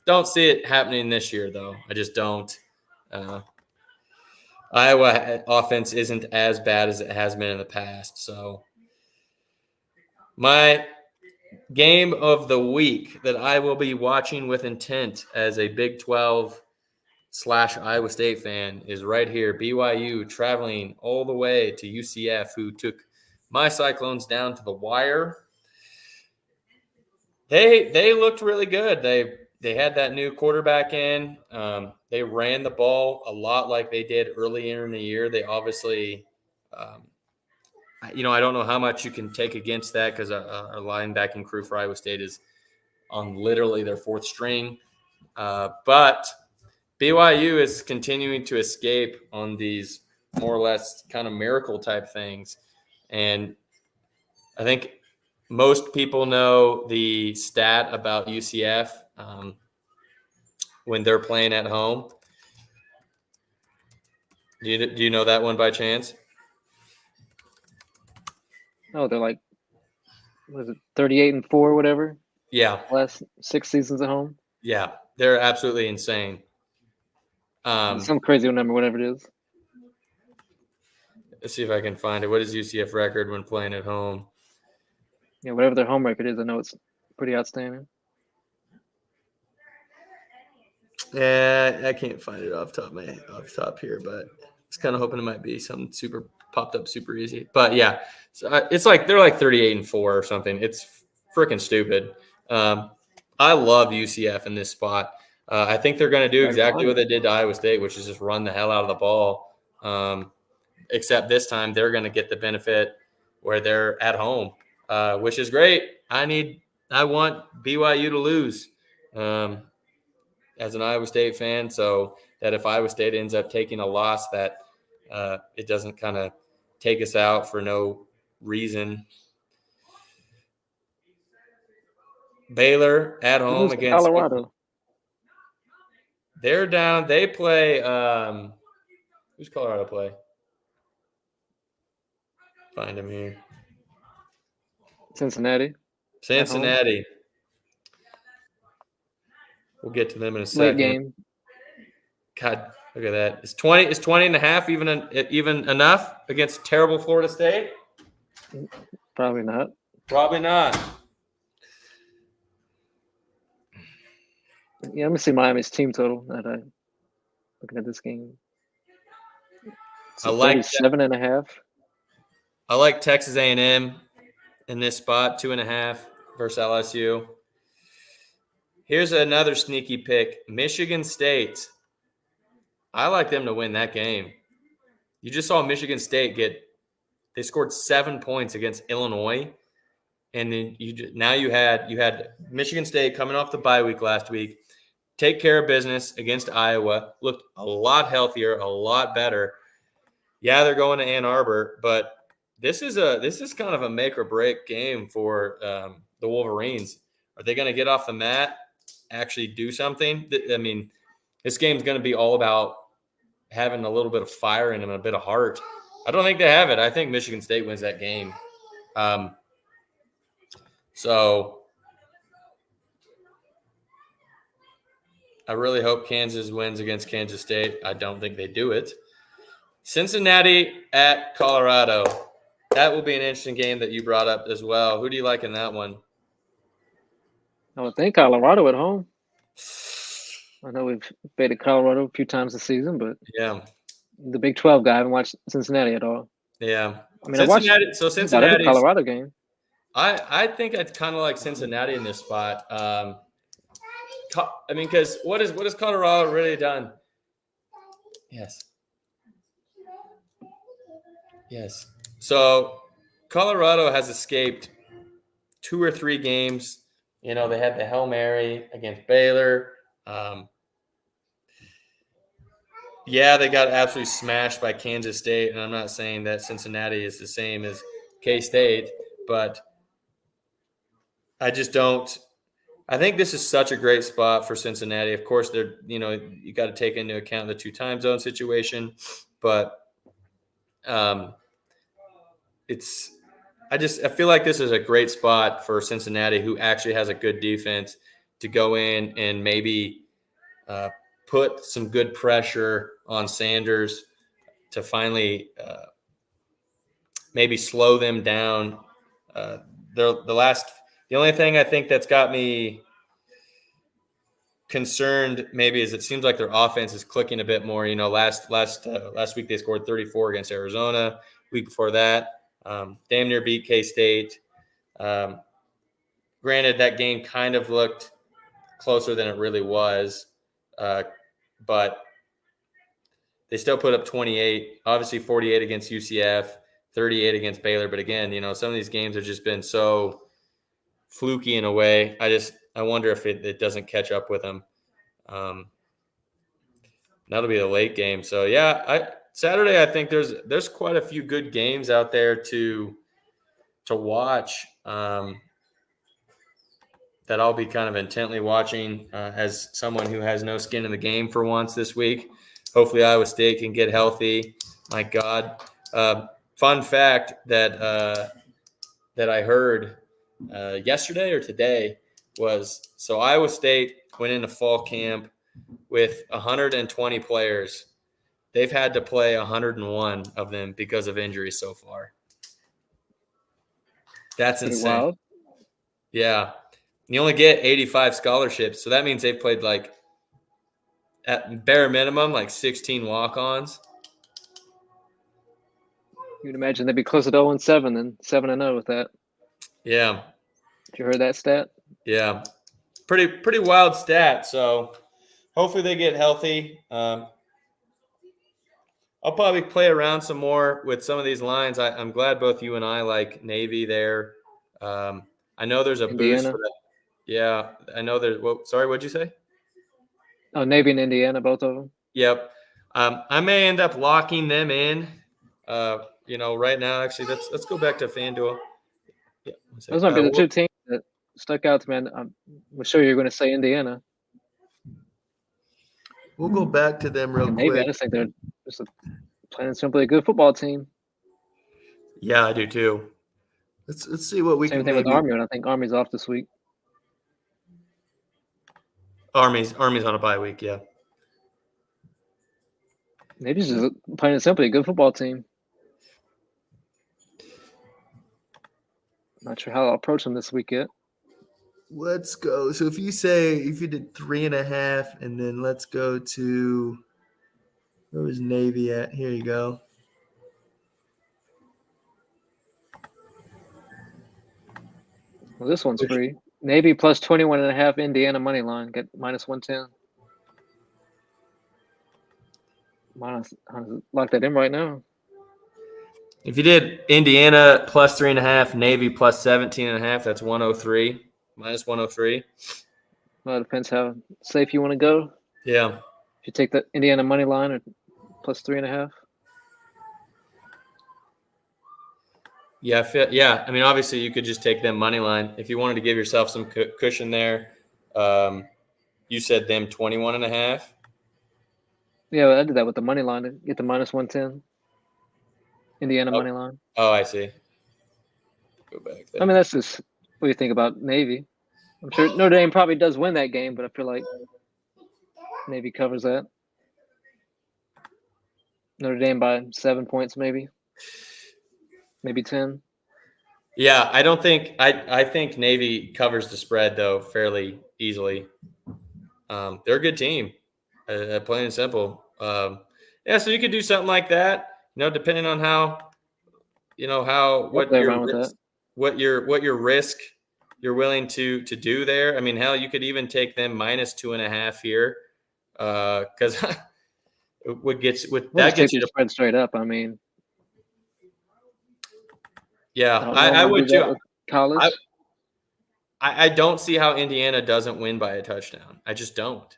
Don't see it happening this year, though. I just don't. Iowa offense isn't as bad as it has been in the past. So my game of the week that I will be watching with intent as a Big 12 / Iowa State fan is right here. BYU traveling all the way to UCF, who took my Cyclones down to the wire. They looked really good. They had that new quarterback in. They ran the ball a lot like they did earlier in the year. They obviously, I don't know how much you can take against that because our linebacking crew for Iowa State is on literally their fourth string. But BYU is continuing to escape on these more or less kind of miracle type things. And I think most people know the stat about UCF when they're playing at home. Do you know that one by chance? Oh, they're like, what is it, 38-4, whatever? Yeah. Last 6 seasons at home? Yeah. They're absolutely insane. Some crazy number, whatever it is. Let's see if I can find it. What is UCF record when playing at home? Yeah, whatever their home record is, I know it's pretty outstanding. Yeah, I can't find it off top here, but it's kind of hoping it might be something super popped up super easy. But yeah, so it's like they're like 38-4 or something. It's freaking stupid. I love UCF in this spot. I think they're going to do exactly what they did to Iowa State, which is just run the hell out of the ball. Except this time they're going to get the benefit where they're at home, which is great. I want BYU to lose as an Iowa State fan, so that if Iowa State ends up taking a loss, that it doesn't kind of take us out for no reason. Baylor at home against Colorado. They're down. They play. Who's Colorado play? Find them here. Cincinnati. We'll get to them in a second. Late game. God, look at that. Is 20.5 even enough against terrible Florida State? Probably not. Probably not. Yeah, let me see Miami's team total. Looking at this game. It's 37.5. I like Texas A&M in this spot, 2.5 versus LSU. Here's another sneaky pick, Michigan State. I like them to win that game. You just saw Michigan State they scored 7 points against Illinois, and then you had Michigan State coming off the bye week last week, take care of business against Iowa, looked a lot healthier, a lot better. Yeah, they're going to Ann Arbor, but this is kind of a make or break game for the Wolverines. Are they going to get off the mat, actually do something? I mean, this game's going to be all about having a little bit of fire in them and a bit of heart. I don't think they have it. I think Michigan State wins that game. So I really hope Kansas wins against Kansas State. I don't think they do it. Cincinnati at Colorado. That will be an interesting game that you brought up as well. Who do you like in that one? I would think Colorado at home. I know we've beaten Colorado a few times this season, but Yeah. The Big 12 guy, I haven't watched Cincinnati at all. Yeah. I mean, I watched about every Colorado game. I think I'd kind of like Cincinnati in this spot. I mean, because what has Colorado really done? Yes. Yes. So Colorado has escaped 2 or 3 games. You know, they had the Hail Mary against Baylor. Yeah, they got absolutely smashed by Kansas State, and I'm not saying that Cincinnati is the same as K-State, but I just don't – I think this is such a great spot for Cincinnati. Of course, you got to take into account the 2 time zone situation, but I feel like this is a great spot for Cincinnati, who actually has a good defense, to go in and maybe put some good pressure on Sanders to finally maybe slow them down. The only thing I think that's got me concerned maybe is it seems like their offense is clicking a bit more. You know, last week they scored 34 against Arizona. Week before that, damn near beat K-State. Granted, that game kind of looked closer than it really was, but they still put up 28, obviously 48 against UCF, 38 against Baylor. But again, some of these games have just been so fluky in a way. I wonder if it doesn't catch up with them. That'll be the late game. So yeah, Saturday I think there's quite a few good games out there to watch. That I'll be kind of intently watching as someone who has no skin in the game for once this week. Hopefully Iowa State can get healthy. My God. Fun fact that I heard yesterday or today was, so Iowa State went into fall camp with 120 players. They've had to play 101 of them because of injuries so far. That's insane. Wild. Yeah. You only get 85 scholarships, so that means they've played at bare minimum 16 walk-ons. You'd imagine they'd be closer to 0-7 than 7-0 with that. Yeah. Did you heard that stat? Yeah. Pretty wild stat. So hopefully they get healthy. I'll probably play around some more with some of these lines. I'm glad both you and I like Navy there. I know there's a Indiana. boost for that. Yeah, I know there's. Well, sorry, what'd you say? Oh, Navy and Indiana, both of them. Yep. I may end up locking them in. Right now, actually, let's go back to FanDuel. Yeah, those might be the 2 teams that stuck out to me. I'm sure you're going to say Indiana. We'll go back to them real quick. I just think they're just plain and simply a good football team. Yeah, I do too. Let's see what we Same can. Same thing with Army, and I think Army's off this week. Army's on a bye week, yeah. Maybe it's just plain and simply a good football team. Not sure how I'll approach them this week yet. Let's go. So if you did 3.5, and then let's go to, where was Navy at? Here you go. Well, this one's free. Navy plus 21.5, Indiana money line. Get minus 110. Lock that in right now. If you did Indiana plus 3.5, Navy plus 17.5, that's 103. Minus 103. Well, it depends how safe you want to go. Yeah. If you take the Indiana money line or plus 3.5. Yeah. I mean, obviously, you could just take them money line. If you wanted to give yourself some cushion there, you said them 21.5. Yeah, I did that with the money line to get the minus 110. Indiana money line. Oh, I see. Go back there. I mean, that's just what you think about Navy. I'm sure Notre Dame probably does win that game, but I feel like Navy covers that. Notre Dame by 7 points, maybe 10. Yeah, I don't think I think Navy covers the spread though fairly easily. They're a good team, plain and simple. Yeah, so you could do something like that. Depending on how I'll play around with that. what your risk you're willing to do there. I mean, hell, you could even take them -2.5 here, because that gets you the to spread straight up. I mean, yeah, I would too. College. I don't see how Indiana doesn't win by a touchdown. I just don't.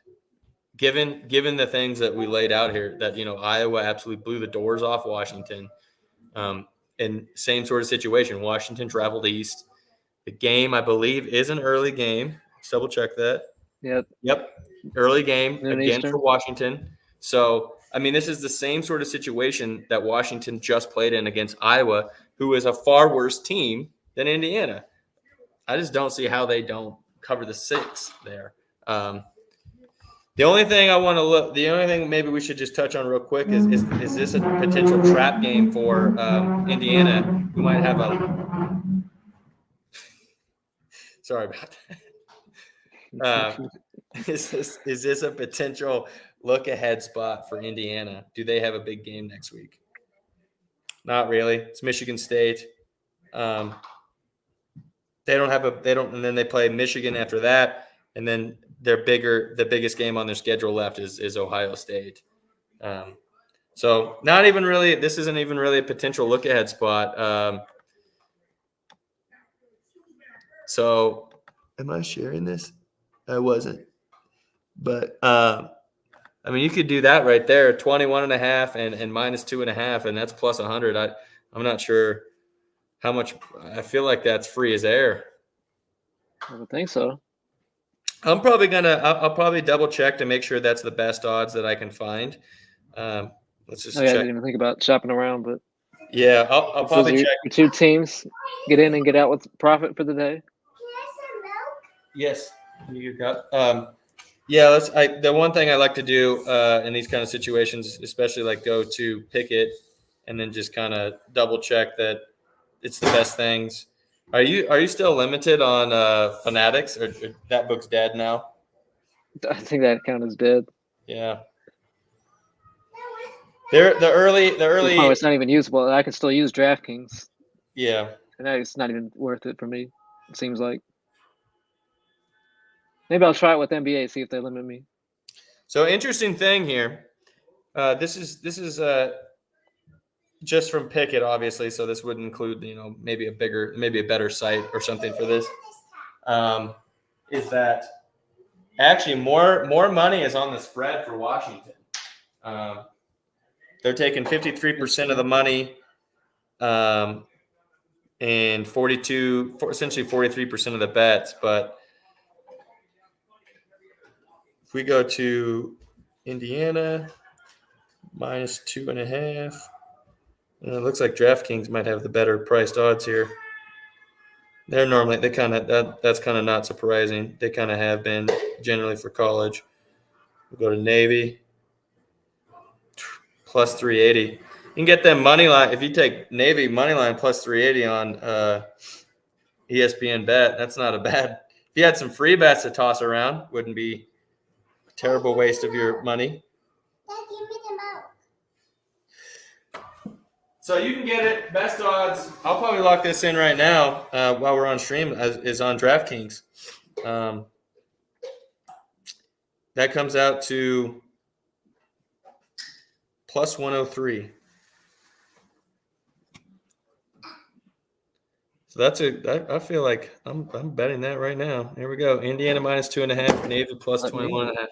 Given the things that we laid out here, that Iowa absolutely blew the doors off Washington. And same sort of situation. Washington traveled east. The game, I believe, is an early game. Let's double check that. Yep. Early game Noon again Eastern. for Washington. So, I mean, this is the same sort of situation that Washington just played in against Iowa, who is a far worse team than Indiana. I just don't see how they don't cover the 6 there. The only thing maybe we should just touch on real quick is this a potential trap game for Indiana? We might have sorry about that. Is this a potential look ahead spot for Indiana? Do they have a big game next week? Not really. It's Michigan State. And then they play Michigan after that, and then the biggest game on their schedule left is Ohio State. So this isn't even really a potential look ahead spot. So am I sharing this? I wasn't, but I mean, you could do that right there, 21.5 and -2.5, and that's plus 100. I'm not sure how much. I feel like that's free as air. I don't think so. I'll probably double check to make sure that's the best odds that I can find. Let's just check. I didn't even think about shopping around, but yeah, I'll probably check. Your 2 teams get in and get out with profit for the day. Yes, you got. Yeah, the one thing I like to do in these kind of situations, especially like go to Pickett and then just kind of double check that it's the best things. Are you still limited on Fanatics, or that book's dead now? I think that account is dead. Yeah. The early. Oh, it's not even usable. I can still use DraftKings. Yeah. And it's not even worth it for me. It seems like. Maybe I'll try it with NBA, see if they limit me. So interesting thing here. This is just from Pickett, obviously. So this would include, maybe a better site or something for this. Is that actually more money is on the spread for Washington. They're taking 53% of the money, and essentially 43% of the bets. But if we go to Indiana, -2.5. It looks like DraftKings might have the better priced odds here. That's kind of not surprising. They kind of have been generally for college. We'll go to Navy, plus 380. You can get them money line if you take Navy money line plus 380 on ESPN Bet. That's not a bad. If you had some free bets to toss around, wouldn't be a terrible waste of your money. So you can get it. Best odds. I'll probably lock this in right now while we're on stream is on DraftKings. That comes out to plus 103. So I feel like I'm betting that right now. Here we go. Indiana -2.5, Navy plus 21.5.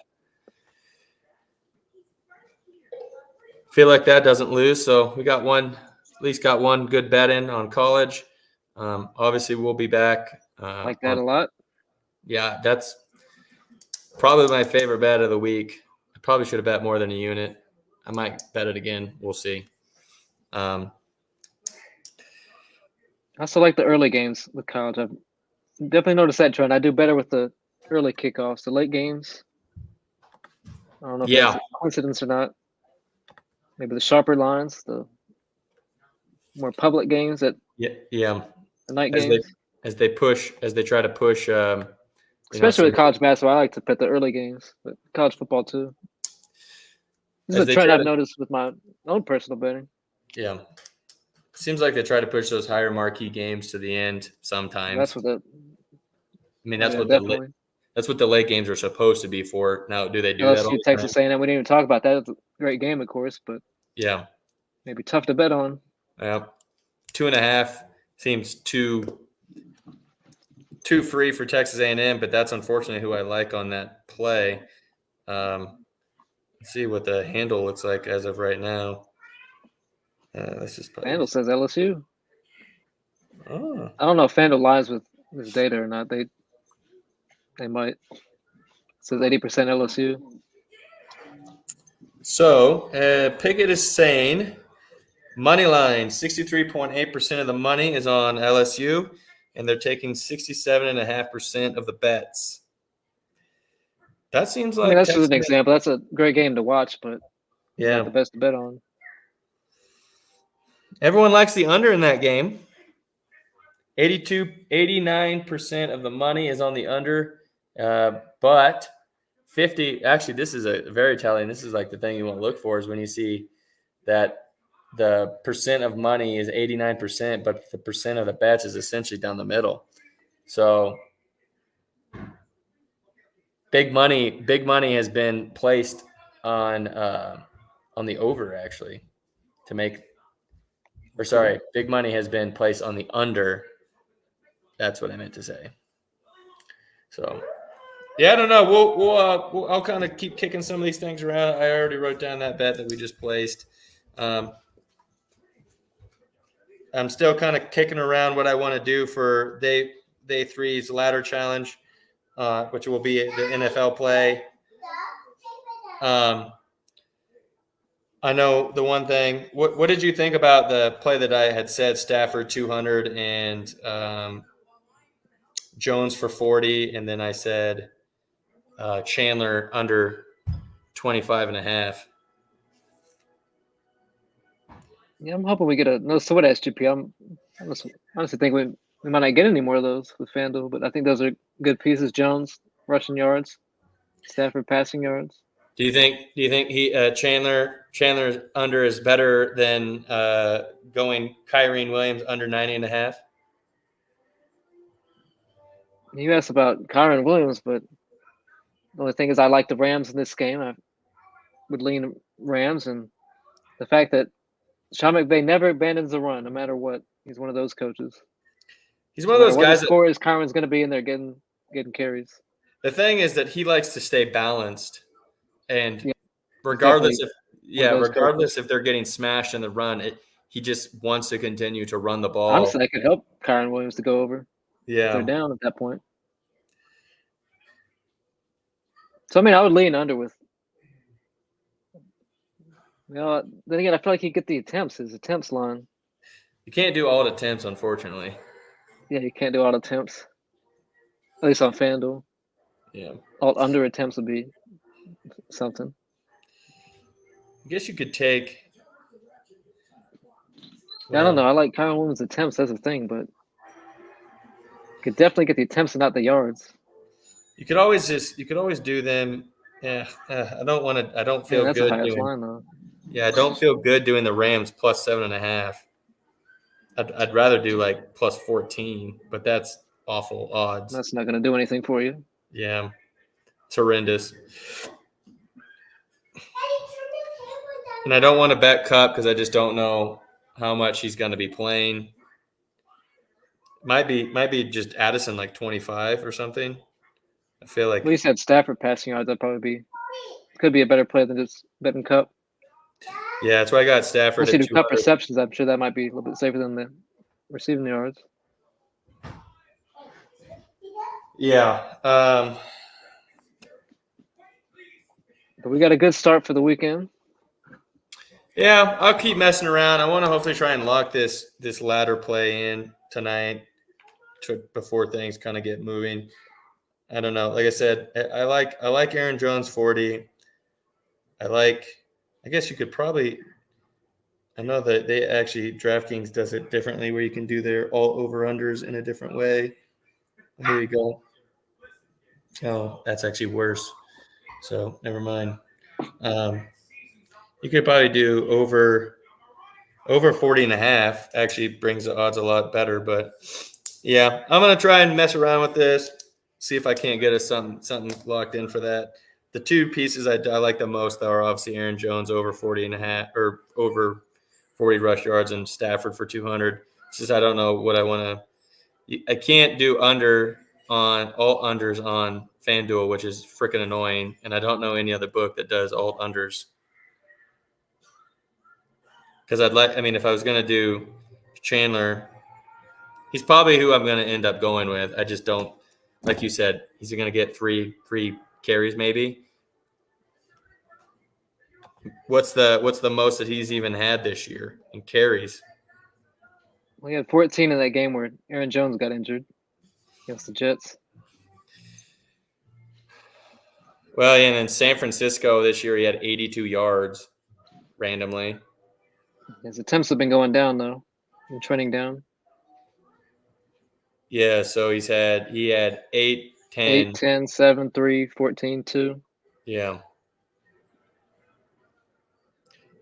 Feel like that doesn't lose. So we got at least one good bet in on college. Obviously we'll be back. Like that a lot. Yeah, that's probably my favorite bet of the week. I probably should have bet more than a unit. I might bet it again. We'll see. I still like the early games with college. I've definitely noticed that trend. I do better with the early kickoffs. The late games, I don't know if that's Yeah, a coincidence or not. Maybe the sharper lines, the more public games, at yeah. the night As they games. as they try to push, Especially some with college basketball, I like to put the early games, but college football too. This is as a they trend try I've to noticed with my own personal betting. yeah. Seems like they try to push those higher marquee games to the end That's sometimes. what the I mean, oh yeah, definitely. that's what the late games are supposed to be for. Now, do they do that all LSU, the time? Texas A&M. We didn't even talk about that. It's a great game, of course, but Yeah. maybe tough to bet on. Yeah. 2.5 seems too free for Texas A&M, but that's unfortunately who I like on that play. Let's see what the handle looks like as of right now. Let's just play. FanDuel says LSU. Oh. I don't know if FanDuel lies with this data or not. They might. It says 80% LSU. So Pickett is saying money line 63.8% of the money is on LSU, and they're taking 67.5% of the bets. That seems I mean, like that's just Texas. an example. That's a great game to watch, but not Yeah. the best to bet on. Everyone likes the under in that game. 89% of the money is on the under, but 50. Actually, this is a very telling. This is like the thing you want to look for is when you see that the percent of money is 89%, but the percent of the bets is essentially down the middle. So big money has been placed on the over actually to make. Or sorry, big money has been placed on the under. That's what I meant to say. So, yeah, I don't know. I'll kind of keep kicking some of these things around. I already wrote down that bet that we just placed. I'm still kind of kicking around what I want to do for day three's ladder challenge, which will be the NFL play. I know the one thing. What did you think about the play that I had said Stafford 200 and Jones for 40, and then I said Chandler under 25.5. Yeah, I'm hoping we get no sweat SGP. I honestly think we might not get any more of those with FanDuel, but I think those are good pieces. Jones rushing yards, Stafford passing yards. Do you think he Chandler under is better than going Kyrene Williams under 90.5? You asked about Kyron Williams, but the only thing is I like the Rams in this game. I would lean Rams, and the fact that Sean McVay never abandons the run, no matter what. He's one of those coaches. He's one No of matter those what the guys score is, Kyron's going to be in there getting carries. the thing is that he likes to stay balanced, and Yeah, he's regardless definitely if one of those coaches. regardless if they're getting smashed in the run, he just wants to continue to run the ball. Honestly, that could help Kyron Williams to go over if they're Yeah. down at that point. So I mean, I would lean under with. Then again, I feel like he get the attempts. His attempts line. You can't do all attempts, unfortunately. Yeah, you can't do all attempts. At least on FanDuel. Yeah. All under attempts would be something. I guess you could take. Yeah, I don't know. I like Kyron Williams' attempts. That's the thing, but could definitely get the attempts and not the yards. You could always do them. Yeah, I don't want to. I don't Yeah, feel that's the good highest doing. line though. Yeah, I don't feel good doing the Rams plus 7.5. I'd rather do like plus 14, but that's awful odds. That's not going to do anything for you. Yeah, it's horrendous. And I don't want to bet Cup because I just don't know how much he's going to be playing. Might be just Addison like 25 or something. I feel like. Well, you said Stafford passing yards. That'd probably could be a better play than just betting Cup. Yeah, that's why I got Stafford Unless you at do Cup 200. receptions, I'm sure that might be a little bit safer than the receiving yards. Yeah. But we got a good start for the weekend. Yeah, I'll keep messing around. I want to hopefully try and lock this ladder play in tonight before things kind of get moving. I don't know. Like I said, I like Aaron Jones 40. I guess you could probably. I know that they actually DraftKings does it differently, where you can do their all over unders in a different way. Here you go. Oh, that's actually worse. So never mind. You could probably do over 40 and a half. Actually brings the odds a lot better. But yeah, I'm gonna try and mess around with this. See if I can't get us something locked in for that. The two pieces I like the most, though, are obviously Aaron Jones over 40 and a half, or over 40 rush yards, and Stafford for 200. It's just I don't know what I want to. I can't do under on all unders on FanDuel, which is freaking annoying, and I don't know any other book that does all unders. Because if I was gonna do Chandler, he's probably who I'm gonna end up going with. I just don't, like you said, he's gonna get three carries maybe. What's the most that he's even had this year in carries? We had 14 in that game where Aaron Jones got injured against the Jets. Well, and in San Francisco this year, he had 82 yards randomly. His attempts have been going down, though, and trending down. Yeah, so he had 8, 10. 8, 10, 7, 3, 14, 2. Yeah.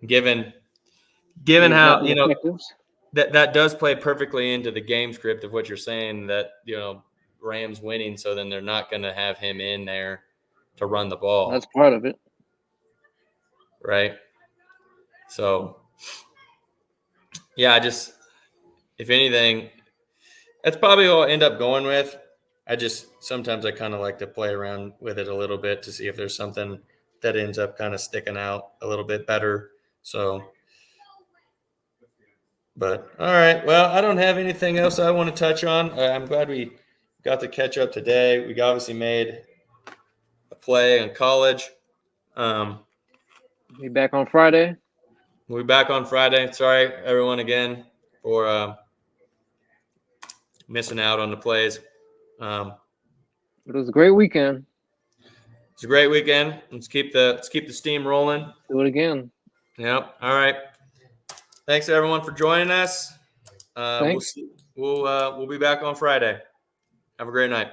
Given how, that does play perfectly into the game script of what you're saying, that, Rams winning, so then they're not going to have him in there to run the ball. That's part of it. Right? So, yeah, if anything, that's probably what I'll end up going with. Sometimes I kind of like to play around with it a little bit to see if there's something that ends up kind of sticking out a little bit better. So, but all right. Well, I don't have anything else I want to touch on. I'm glad we got to catch up today. We obviously made a play in college. Be back on Friday. We'll be back on Friday. Sorry, everyone, again, for missing out on the plays. It was a great weekend. It's a great weekend. Let's keep the steam rolling. Do it again. Yep. All right. Thanks everyone for joining us. Thanks. We'll be back on Friday. Have a great night.